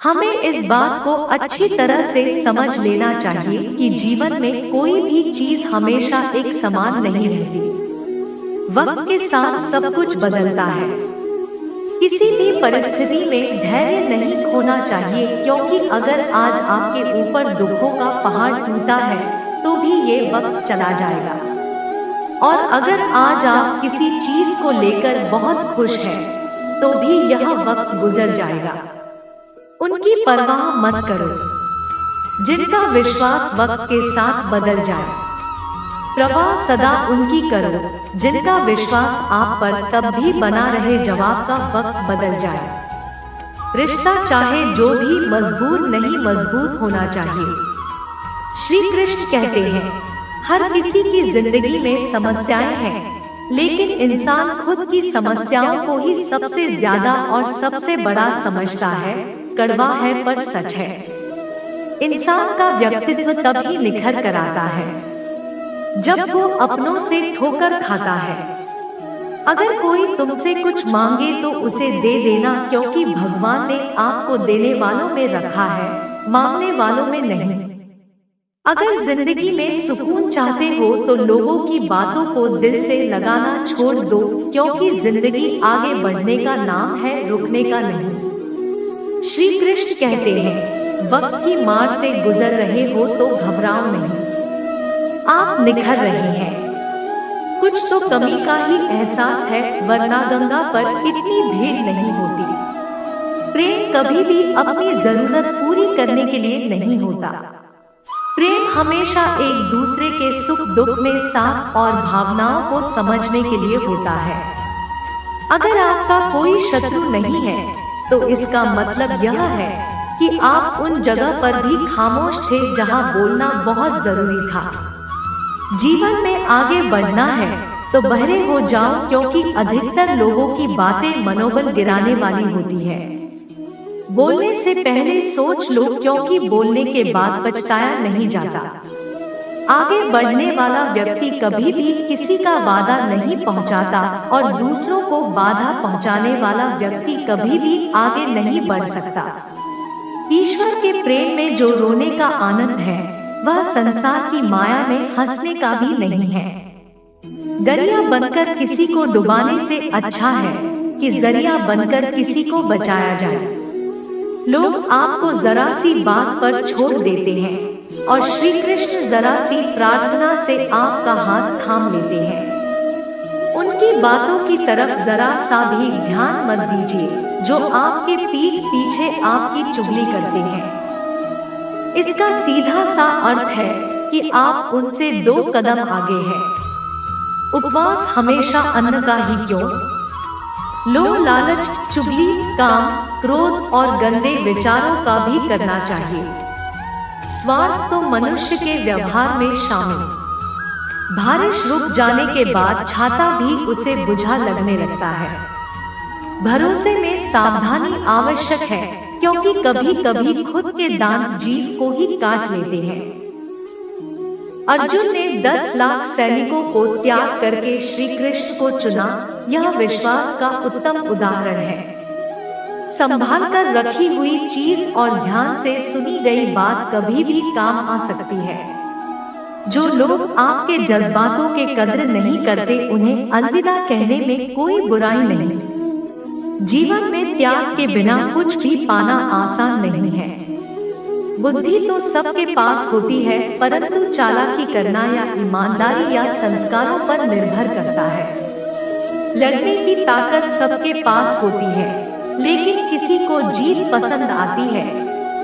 हमें इस बात को अच्छी तरह से समझ लेना चाहिए कि जीवन में कोई भी चीज हमेशा एक समान नहीं रहती। वक्त के साथ सब कुछ बदलता है। किसी भी परिस्थिति में धैर्य नहीं खोना चाहिए, क्योंकि अगर आज आपके ऊपर दुखों का पहाड़ टूटा है तो भी ये वक्त चला जाएगा। और अगर आज आप किसी चीज को लेकर बहुत खुश हैं, तो भी यह वक्त गुजर जाएगा। उनकी परवाह मत करो जिनका विश्वास वक्त के साथ बदल जाए। प्रवाह सदा उनकी करो जिनका विश्वास आप पर तब भी बना रहे जवाब का वक्त बदल जाए। रिश्ता चाहे जो भी मजबूर नहीं मजबूत होना चाहिए। श्री कृष्ण कहते हैं, हर किसी की जिंदगी में समस्याएं हैं, लेकिन इंसान खुद की समस्याओं को ही सबसे ज्यादा और सबसे बड़ा समझता है। कड़वा है पर सच है। इंसान का व्यक्तित्व तभी निखर कर आता है जब वो अपनों से ठोकर खाता है। अगर कोई तुमसे कुछ मांगे तो उसे दे देना, क्योंकि भगवान ने आपको देने वालों में रखा है, मांगने वालों में नहीं। अगर जिंदगी में सुकून चाहते हो तो लोगों की बातों को दिल से लगाना छोड़ दो, क्योंकि जिंदगी आगे बढ़ने का नाम है, रुकने का नहीं। श्री कृष्ण कहते हैं, वक्त की मार से गुजर रहे हो तो घबराओ नहीं, आप निखर रहे हैं। कुछ तो कमी का ही एहसास है, वरना गंगा पर इतनी भीड़ नहीं होती। प्रेम कभी भी अपनी जरूरत पूरी करने के लिए नहीं होता। प्रेम हमेशा एक दूसरे के सुख दुख में साथ और भावनाओं को समझने के लिए होता है। अगर आपका कोई शत्रु नहीं है तो इसका मतलब यह है कि आप उन जगह पर भी खामोश थे जहां बोलना बहुत जरूरी था। जीवन में आगे बढ़ना है तो बहरे हो जाओ, क्योंकि अधिकतर लोगों की बातें मनोबल गिराने वाली होती है। बोलने से पहले सोच लो, क्योंकि बोलने के बाद पछताया नहीं जाता। आगे बढ़ने वाला व्यक्ति कभी भी किसी का वादा नहीं पहुंचाता, और दूसरों को बाधा पहुंचाने वाला व्यक्ति कभी भी आगे नहीं बढ़ सकता। ईश्वर के प्रेम में जो रोने का आनंद है, वह संसार की माया में हंसने का भी नहीं है। दरिया बनकर किसी को डुबाने से अच्छा है कि जरिया बनकर किसी को बचाया जाए। लोग आपको जरा सी बात पर छोड़ देते हैं, और श्री कृष्ण जरा सी प्रार्थना से आपका हाथ थाम लेते हैं। उनकी बातों की तरफ जरा सा भी ध्यान मत दीजिए, जो आपके पीठ पीछे आपकी चुगली करते हैं। इसका सीधा सा अर्थ है कि आप उनसे 2 कदम आगे हैं। उपवास हमेशा अन्न का ही क्यों? लोभ लालच, चुगली, काम, क्रोध और गंदे विचारों का भी करना चाहिए। स्वार्थ तो मनुष्य के व्यवहार में शामिल। बारिश रुक जाने के बाद छाता भी उसे बुझा लगने लगता है। भरोसे में सावधानी आवश्यक है, क्योंकि कभी कभी खुद के दांत जीभ को ही काट लेते हैं। अर्जुन ने 10 लाख सैनिकों को त्याग करके श्री कृष्ण को चुना। यह विश्वास का उत्तम उदाहरण है। संभाल कर रखी हुई चीज और ध्यान से सुनी गई बात कभी भी काम आ सकती है। जो लोग आपके जज्बातों के कद्र नहीं करते, उन्हें अलविदा कहने में कोई बुराई नहीं। जीवन में त्याग के बिना कुछ भी पाना आसान नहीं है। बुद्धि तो सबके पास होती है, परंतु चालाकी करना या ईमानदारी या संस्कारों पर निर्भर करता है। लड़ने की ताकत सबके पास होती है, लेकिन किसी को जीत पसंद आती है,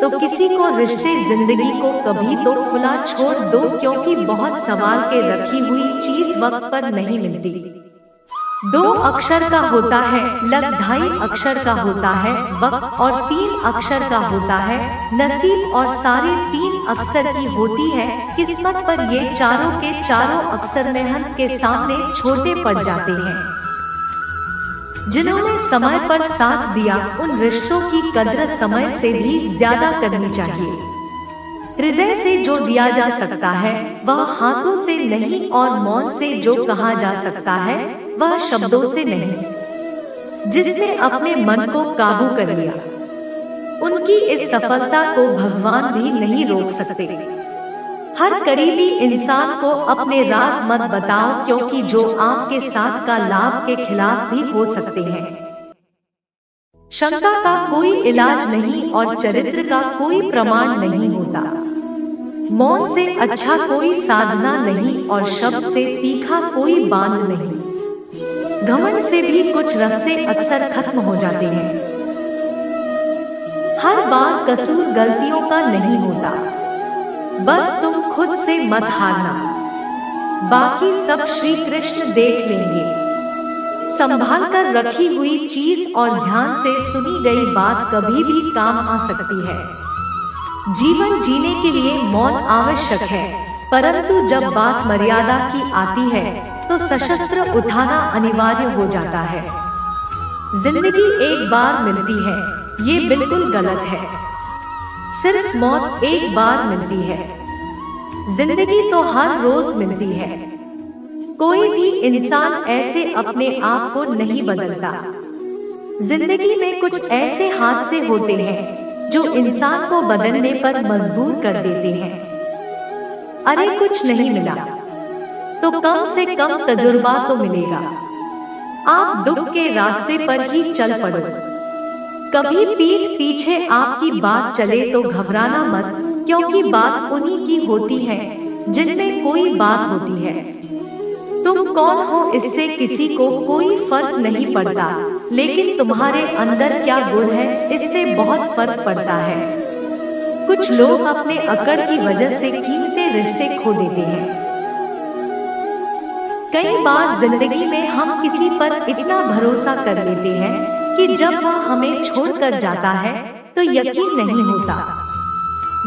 तो किसी को रिश्ते। जिंदगी को कभी तो खुला छोड़ दो, क्योंकि बहुत संभाल के रखी हुई चीज वक्त पर नहीं मिलती। 2 अक्षर का होता है लक, 2.5 अक्षर का होता है वक्त, और 3 अक्षर का होता है नसीब, और सारे 3 अक्षर की होती है किस्मत। पर ये चारों के चारों अक्षर मेहनत के सामने छोटे पड़ जाते हैं। जिन्होंने समय पर साथ दिया, उन रिश्तों की कद्र समय से भी ज्यादा करनी चाहिए। हृदय से जो दिया जा सकता है वह हाथों से नहीं, और मौन से जो कहा जा सकता है वह शब्दों से नहीं। जिसने अपने मन को काबू कर लिया उनकी इस सफलता को भगवान भी नहीं रोक सकते। हर करीबी इंसान को अपने राज मत बताओ, क्योंकि जो आपके साथ का लाभ के खिलाफ भी हो सकते हैं। शंका का कोई इलाज नहीं और चरित्र का कोई प्रमाण नहीं होता। मौन से अच्छा कोई साधना नहीं और शब्द से तीखा कोई बांध नहीं। घमंड से भी कुछ रास्ते अक्सर खत्म हो जाते हैं। हर बार कसूर गलतियों का नहीं होता, बस तुम खुद से मत हारना, बाकी सब श्री कृष्ण देख लेंगे। संभाल कर रखी हुई चीज और ध्यान से सुनी गई बात कभी भी काम आ सकती है। जीवन जीने के लिए मौन आवश्यक है, परंतु जब बात मर्यादा की आती है तो सशस्त्र उठाना अनिवार्य हो जाता है। जिंदगी एक बार मिलती है, ये बिल्कुल गलत है। सिर्फ मौत एक बार मिलती है, जिंदगी तो हर रोज मिलती है। कोई भी इंसान ऐसे अपने आप को नहीं बदलता। जिंदगी में कुछ ऐसे हादसे होते हैं जो इंसान को बदलने पर मजबूर कर देते हैं। अरे कुछ नहीं मिला तो कम से कम तजुर्बा तो मिलेगा। आप दुख के रास्ते पर ही चल पड़ो। कभी पीठ पीछे आपकी बात चले तो घबराना मत, क्योंकि बात उन्हीं की होती है जिनमें कोई बात होती है। तुम कौन हो इससे किसी को कोई फर्क नहीं पड़ता, लेकिन तुम्हारे अंदर क्या गुण है इससे बहुत फर्क पड़ता है। कुछ लोग अपने अकड़ की वजह से कीमती रिश्ते खो देते हैं। कई बार जिंदगी में हम किसी पर इतना भरोसा कर लेते हैं कि जब वह हमें छोड़कर जाता है तो यकीन नहीं होता।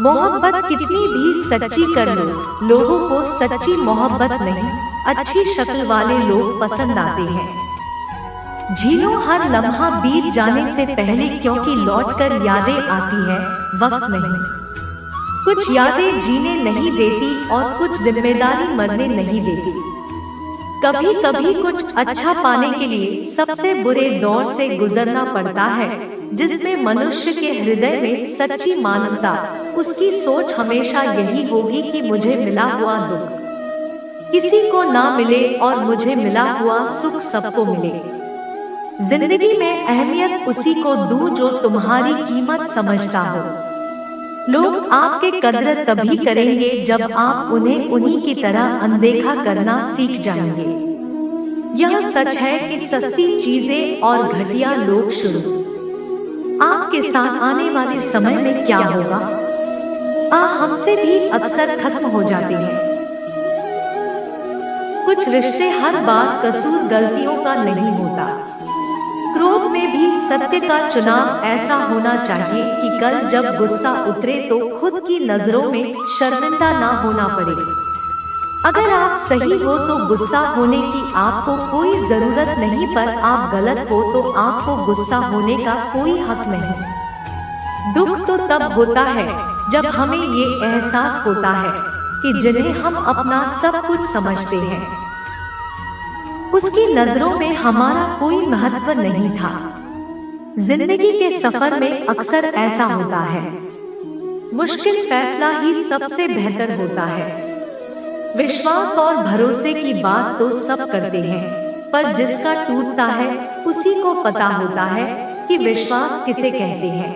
मोहब्बत कितनी भी सच्ची कर लो, लोगों को सच्ची मोहब्बत नहीं, अच्छी शक्ल वाले लोग पसंद आते हैं। झीलो हर लम्हा बीत जाने से पहले, क्योंकि लौटकर यादें आती है, वक्त नहीं। कुछ यादें जीने नहीं देती और कुछ जिम्मेदारी मरने नहीं देती। कभी कभी कुछ अच्छा पाने के लिए सबसे बुरे दौर से गुजरना पड़ता है, जिसमें मनुष्य के हृदय में सच्ची मानवता, उसकी सोच हमेशा यही होगी कि मुझे मिला हुआ दुख किसी को ना मिले और मुझे मिला हुआ सुख सबको मिले। जिंदगी में अहमियत उसी को दूं जो तुम्हारी कीमत समझता हो। लोग आपके कद्र तभी करेंगे जब आप उन्हें उन्हीं की तरह अनदेखा करना सीख जाएंगे। यह सच है कि सस्ती चीजें और घटिया लोग शुरू आपके साथ आने वाले समय में क्या होगा, हमसे भी अक्सर खत्म हो जाते हैं। कुछ रिश्ते हर बार कसूर गलतियों का नहीं होता। क्रोध में भी सत्य का चुनाव ऐसा होना चाहिए कि कल जब गुस्सा उतरे तो खुद की नजरों में शर्मिंदा ना होना पड़े। अगर आप सही हो तो गुस्सा होने की आपको कोई जरूरत नहीं, पर आप गलत हो तो आपको गुस्सा होने का कोई हक नहीं। दुख तो तब होता है जब हमें ये एहसास होता है कि जिन्हें हम अपना सब कुछ समझते हैं, उसकी नजरों में हमारा कोई महत्व नहीं था। जिंदगी के सफर में अक्सर ऐसा होता है। मुश्किल फैसला ही सबसे बेहतर होता है। विश्वास और भरोसे की बात तो सब करते हैं, पर जिसका टूटता है उसी को पता होता है कि विश्वास किसे कहते हैं।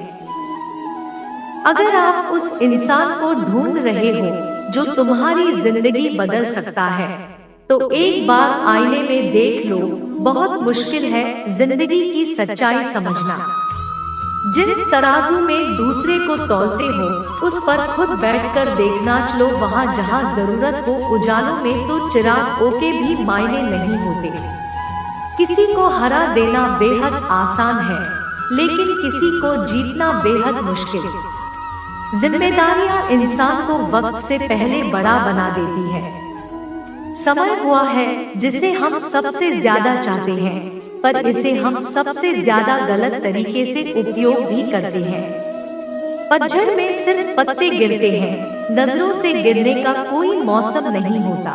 अगर आप उस इंसान को ढूंढ रहे हो जो तुम्हारी जिंदगी बदल सकता है, तो एक बार आईने में देख लो। बहुत मुश्किल है जिंदगी की सच्चाई समझना। जिस तराजू में दूसरे को तौलते हो, उस पर खुद बैठकर देखना। चलो वहाँ जहाँ जरूरत हो उजालों में तो चिरागों के भी मायने नहीं होते। किसी को हरा देना बेहद आसान है, लेकिन किसी को जीतना बेहद मुश्किल। जिम्मेदारियां इंसान को वक्त से पहले बड़ा बना देती है। समय हुआ है जिसे हम सबसे ज्यादा चाहते हैं, पर इसे हम सबसे ज्यादा गलत तरीके से उपयोग भी करते हैं। पतझड़ में सिर्फ पत्ते गिरते हैं, नजरों से गिरने का कोई मौसम नहीं होता।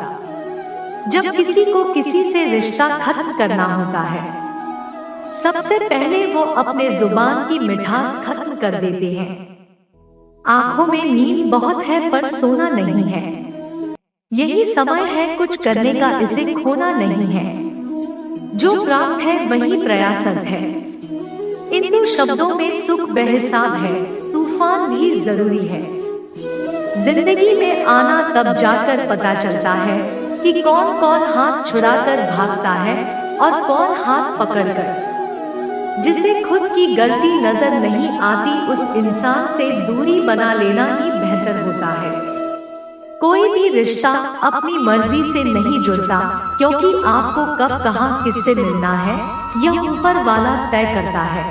जब किसी को किसी से रिश्ता खत्म करना होता है, सबसे पहले वो अपने जुबान की मिठास खत्म कर देते हैं। आंखों में नींद बहुत है पर सोना नहीं है। यही समय है कुछ करने का, इसे खोना नहीं है। जो प्राप्त है वही प्रयासत है। इन दो शब्दों में सुख बेहिसाब है, तूफान भी जरूरी है। जिंदगी में आना तब जाकर पता चलता है कि कौन कौन हाथ छुड़ाकर भागता है और कौन हाथ पकड़कर। जिसे खुद की गलती नजर नहीं आती उस इंसान से दूरी बना लेना ही बेहतर होता है। कोई भी रिश्ता अपनी मर्जी से नहीं जुड़ता, क्योंकि आपको कब कहाँ किससे मिलना है यह ऊपर वाला तय करता है।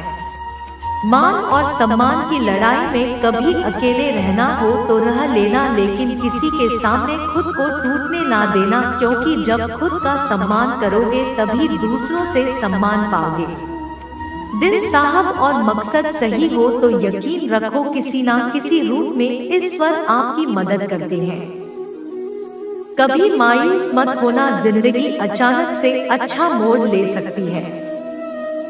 मान और सम्मान की लड़ाई में कभी अकेले रहना हो तो रह लेना, लेकिन किसी के सामने खुद को टूटने ना देना, क्योंकि जब खुद का सम्मान करोगे तभी दूसरों से सम्मान पाओगे। दिल साहब और मकसद सही हो तो यकीन रखो किसी ना किसी रूप में ईश्वर आपकी मदद करते हैं। कभी मायूस मत होना, जिंदगी अचानक से अच्छा मोड़ ले सकती है।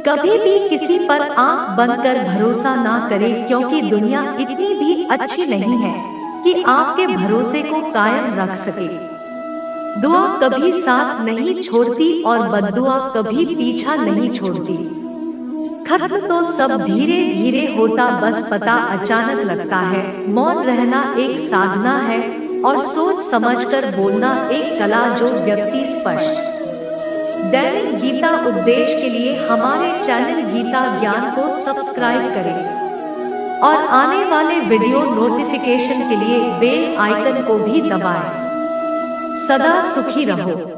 कभी भी किसी पर आंख बंद कर भरोसा ना करें, क्योंकि दुनिया इतनी भी अच्छी नहीं है कि आपके भरोसे को कायम रख सके। दुआ कभी साथ नहीं छोड़ती और बद्दुआ कभी पीछा नहीं छोड़ती। खत्म तो सब धीरे धीरे होता, बस पता अचानक लगता है। मौन रहना एक साधना है और सोच समझकर बोलना एक कला, जो व्यक्ति स्पष्ट। दैनिक गीता उपदेश के लिए हमारे चैनल गीता ज्ञान को सब्सक्राइब करें और आने वाले वीडियो नोटिफिकेशन के लिए बेल आइकन को भी दबाएं। सदा सुखी रहो।